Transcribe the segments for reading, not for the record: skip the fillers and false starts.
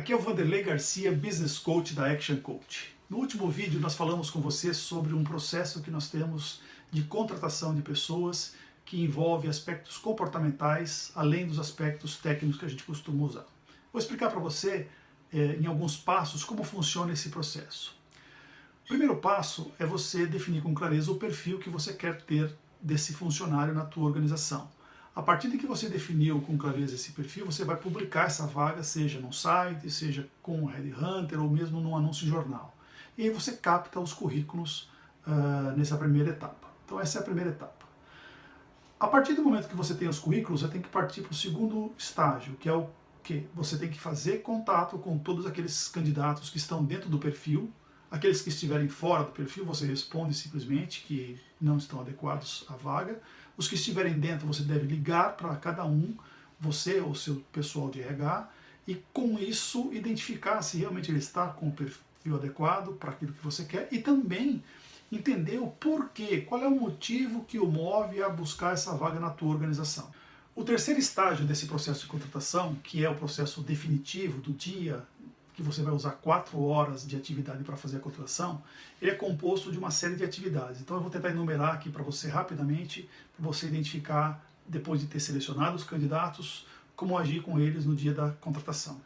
Aqui é o Vanderlei Garcia, Business Coach da Action Coach. No último vídeo nós falamos com você sobre um processo que nós temos de contratação de pessoas que envolve aspectos comportamentais, além dos aspectos técnicos que a gente costuma usar. Vou explicar para você, em alguns passos, como funciona esse processo. O primeiro passo é você definir com clareza o perfil que você quer ter desse funcionário na tua organização. A partir de que você definiu com clareza esse perfil, você vai publicar essa vaga, seja num site, seja com um headhunter ou mesmo num anúncio em jornal. E aí você capta os currículos nessa primeira etapa. Então essa é a primeira etapa. A partir do momento que você tem os currículos, você tem que partir para o segundo estágio, que é o que? Você tem que fazer contato com todos aqueles candidatos que estão dentro do perfil. Aqueles que estiverem fora do perfil, você responde simplesmente que não estão adequados à vaga. Os que estiverem dentro, você deve ligar para cada um, você ou seu pessoal de RH, e com isso identificar se realmente ele está com o perfil adequado para aquilo que você quer e também entender o porquê, qual é o motivo que o move a buscar essa vaga na tua organização. O terceiro estágio desse processo de contratação, que é o processo definitivo do dia, que você vai usar 4 horas de atividade para fazer a contratação, ele é composto de uma série de atividades. Então eu vou tentar enumerar aqui para você rapidamente, para você identificar, depois de ter selecionado os candidatos, como agir com eles no dia da contratação.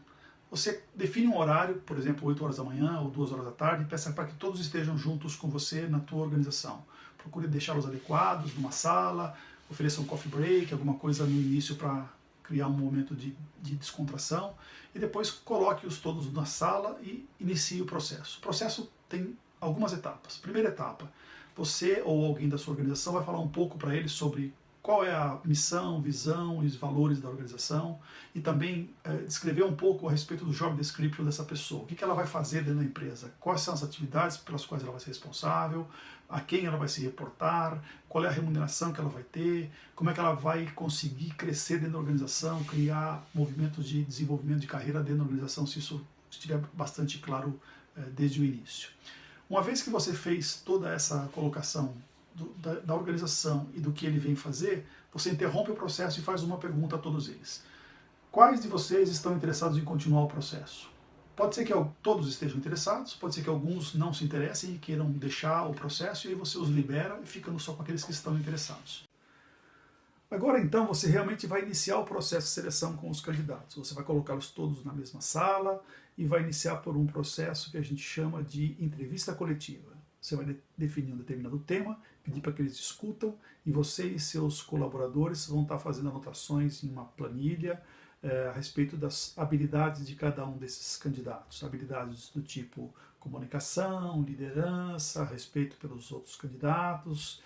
Você define um horário, por exemplo, 8 horas da manhã ou 2 horas da tarde, e peça para que todos estejam juntos com você na tua organização. Procure deixá-los adequados, numa sala, ofereça um coffee break, alguma coisa no início para criar um momento de descontração, e depois coloque-os todos na sala e inicie o processo. O processo tem algumas etapas. Primeira etapa, você ou alguém da sua organização vai falar um pouco para eles sobre qual é a missão, visão e os valores da organização, e também descrever um pouco a respeito do job description dessa pessoa. O que ela vai fazer dentro da empresa, quais são as atividades pelas quais ela vai ser responsável, a quem ela vai se reportar, qual é a remuneração que ela vai ter, como é que ela vai conseguir crescer dentro da organização, criar movimentos de desenvolvimento de carreira dentro da organização, se isso estiver bastante claro desde o início. Uma vez que você fez toda essa colocação da organização e do que ele vem fazer, você interrompe o processo e faz uma pergunta a todos eles. Quais de vocês estão interessados em continuar o processo? Pode ser que todos estejam interessados, pode ser que alguns não se interessem e queiram deixar o processo, e aí você os libera e fica só com aqueles que estão interessados. Agora então você realmente vai iniciar o processo de seleção com os candidatos. Você vai colocá-los todos na mesma sala e vai iniciar por um processo que a gente chama de entrevista coletiva. Você vai definir um determinado tema, pedir para que eles discutam, e você e seus colaboradores vão estar fazendo anotações em uma planilha a respeito das habilidades de cada um desses candidatos. Habilidades do tipo comunicação, liderança, respeito pelos outros candidatos,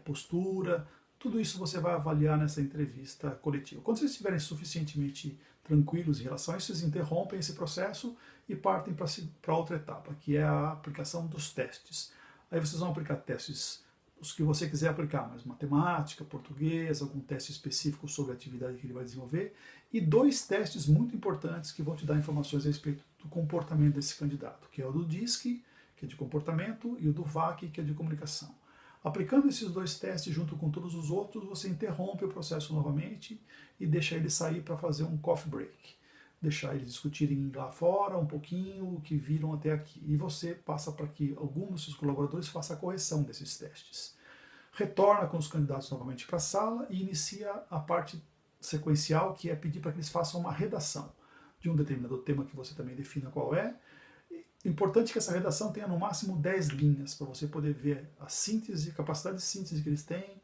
postura. Tudo isso você vai avaliar nessa entrevista coletiva. Quando vocês estiverem suficientemente tranquilos em relação a isso, vocês interrompem esse processo e partem para outra etapa, que é a aplicação dos testes. Aí vocês vão aplicar testes, os que você quiser aplicar, mas matemática, português, algum teste específico sobre a atividade que ele vai desenvolver, e 2 testes muito importantes que vão te dar informações a respeito do comportamento desse candidato, que é o do DISC, que é de comportamento, e o do VAC, que é de comunicação. Aplicando esses 2 testes junto com todos os outros, você interrompe o processo novamente e deixa ele sair para fazer um coffee break. Deixar eles discutirem lá fora um pouquinho o que viram até aqui. E você passa para que algum dos seus colaboradores faça a correção desses testes. Retorna com os candidatos novamente para a sala e inicia a parte sequencial, que é pedir para que eles façam uma redação de um determinado tema que você também defina qual é. Importante que essa redação tenha no máximo 10 linhas, para você poder ver a síntese, a capacidade de síntese que eles têm,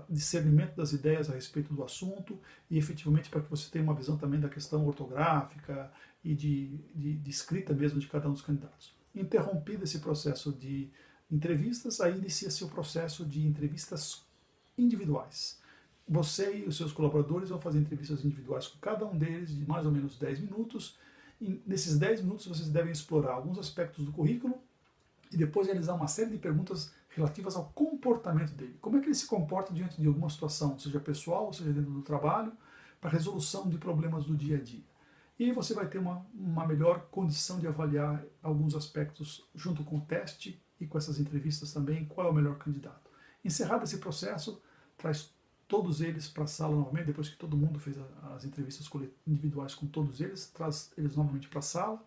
discernimento das ideias a respeito do assunto, e efetivamente para que você tenha uma visão também da questão ortográfica e de escrita mesmo de cada um dos candidatos. Interrompido esse processo de entrevistas, aí inicia-se o processo de entrevistas individuais. Você e os seus colaboradores vão fazer entrevistas individuais com cada um deles de mais ou menos 10 minutos, e nesses 10 minutos vocês devem explorar alguns aspectos do currículo e depois realizar uma série de perguntas relativas ao comportamento dele. Como é que ele se comporta diante de alguma situação, seja pessoal ou seja dentro do trabalho, para resolução de problemas do dia a dia. E aí você vai ter uma melhor condição de avaliar alguns aspectos junto com o teste e com essas entrevistas também, qual é o melhor candidato. Encerrado esse processo, traz todos eles para a sala novamente, depois que todo mundo fez as entrevistas individuais com todos eles, traz eles novamente para a sala,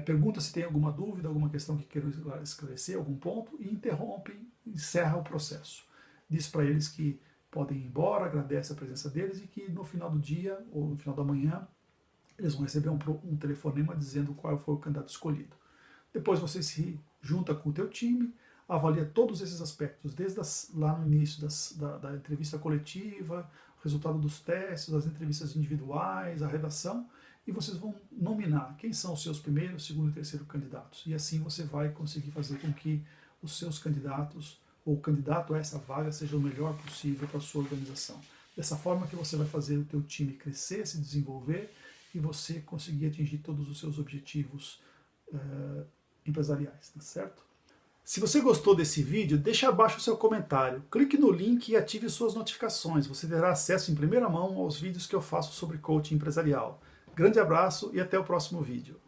pergunta se tem alguma dúvida, alguma questão que queiram esclarecer, algum ponto, e interrompe, encerra o processo. Diz para eles que podem ir embora, agradece a presença deles e que no final do dia, ou no final da manhã, eles vão receber um telefonema dizendo qual foi o candidato escolhido. Depois você se junta com o teu time, avalia todos esses aspectos, desde lá no início da entrevista coletiva, o resultado dos testes, das entrevistas individuais, a redação, e vocês vão nominar quem são os seus primeiro, segundo e terceiro candidatos. E assim você vai conseguir fazer com que os seus candidatos, ou o candidato a essa vaga, seja o melhor possível para a sua organização. Dessa forma que você vai fazer o teu time crescer, se desenvolver, e você conseguir atingir todos os seus objetivos empresariais, tá certo? Se você gostou desse vídeo, deixe abaixo o seu comentário, clique no link e ative suas notificações. Você terá acesso em primeira mão aos vídeos que eu faço sobre coaching empresarial. Grande abraço e até o próximo vídeo.